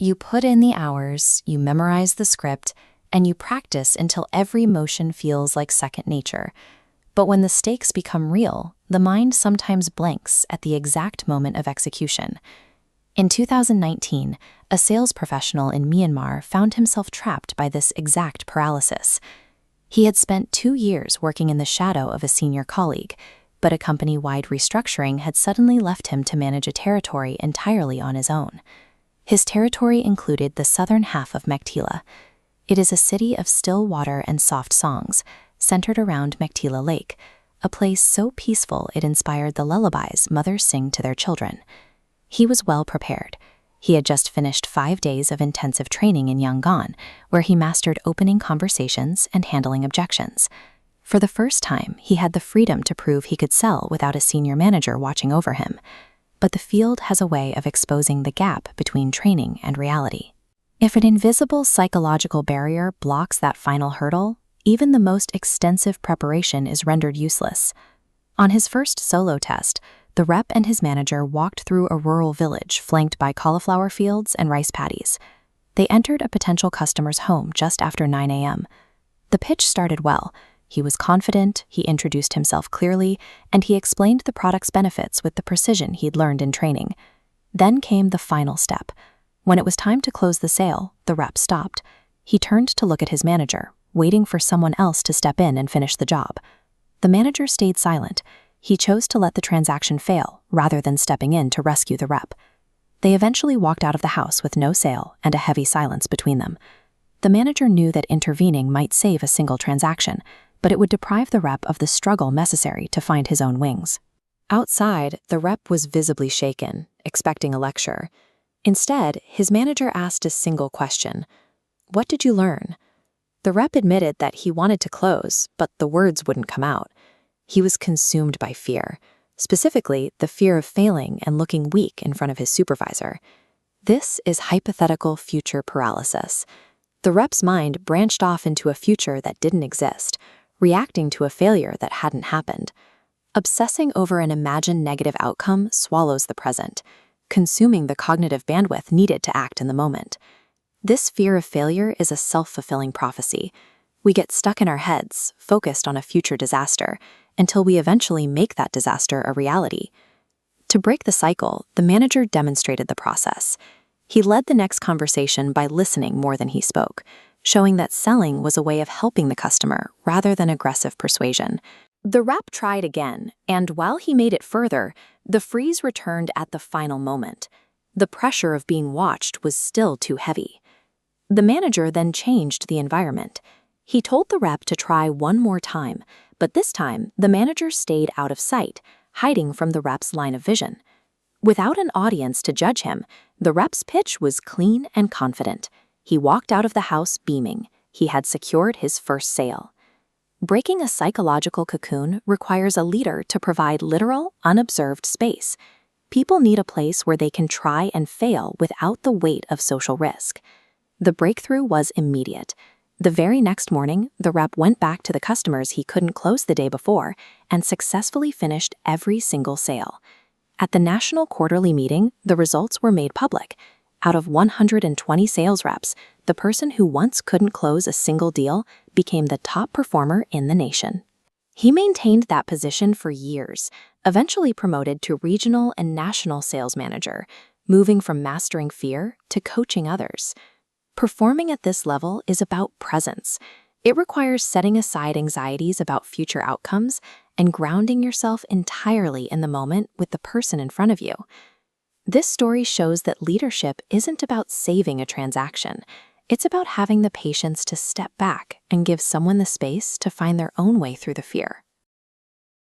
You put in the hours, you memorize the script, and you practice until every motion feels like second nature. But when the stakes become real, the mind sometimes blanks at the exact moment of execution. In 2019, a sales professional in Myanmar found himself trapped by this exact paralysis. He had spent 2 years working in the shadow of a senior colleague, but a company-wide restructuring had suddenly left him to manage a territory entirely on his own. His territory included the southern half of Meiktila. It is a city of still water and soft songs, centered around Meiktila Lake, a place so peaceful it inspired the lullabies mothers sing to their children. He was well prepared. He had just finished 5 days of intensive training in Yangon, where he mastered opening conversations and handling objections. For the first time, he had the freedom to prove he could sell without a senior manager watching over him. But the field has a way of exposing the gap between training and reality. If an invisible psychological barrier blocks that final hurdle, even the most extensive preparation is rendered useless. On his first solo test, the rep and his manager walked through a rural village flanked by cauliflower fields and rice paddies. They entered a potential customer's home just after 9 a.m. The pitch started well. He was confident, he introduced himself clearly, and he explained the product's benefits with the precision he'd learned in training. Then came the final step. When it was time to close the sale, the rep stopped. He turned to look at his manager, waiting for someone else to step in and finish the job. The manager stayed silent. He chose to let the transaction fail rather than stepping in to rescue the rep. They eventually walked out of the house with no sale and a heavy silence between them. The manager knew that intervening might save a single transaction, but it would deprive the rep of the struggle necessary to find his own wings. Outside, the rep was visibly shaken, expecting a lecture. Instead, his manager asked a single question. "What did you learn?" The rep admitted that he wanted to close, but the words wouldn't come out. He was consumed by fear, specifically the fear of failing and looking weak in front of his supervisor. This is hypothetical future paralysis. The rep's mind branched off into a future that didn't exist, reacting to a failure that hadn't happened. Obsessing over an imagined negative outcome swallows the present, consuming the cognitive bandwidth needed to act in the moment. This fear of failure is a self-fulfilling prophecy. We get stuck in our heads, focused on a future disaster, until we eventually make that disaster a reality. To break the cycle, the manager demonstrated the process. He led the next conversation by listening more than he spoke, showing that selling was a way of helping the customer rather than aggressive persuasion. The rep tried again, and while he made it further, the freeze returned at the final moment. The pressure of being watched was still too heavy. The manager then changed the environment. He told the rep to try one more time, but this time the manager stayed out of sight, hiding from the rep's line of vision. Without an audience to judge him, the rep's pitch was clean and confident. He walked out of the house beaming. He had secured his first sale. Breaking a psychological cocoon requires a leader to provide literal, unobserved space. People need a place where they can try and fail without the weight of social risk. The breakthrough was immediate. The very next morning, the rep went back to the customers he couldn't close the day before and successfully finished every single sale. At the national quarterly meeting, the results were made public. Out of 120 sales reps, the person who once couldn't close a single deal became the top performer in the nation. He maintained that position for years, eventually promoted to regional and national sales manager, moving from mastering fear to coaching others. Performing at this level is about presence. It requires setting aside anxieties about future outcomes and grounding yourself entirely in the moment with the person in front of you. This story shows that leadership isn't about saving a transaction. It's about having the patience to step back and give someone the space to find their own way through the fear.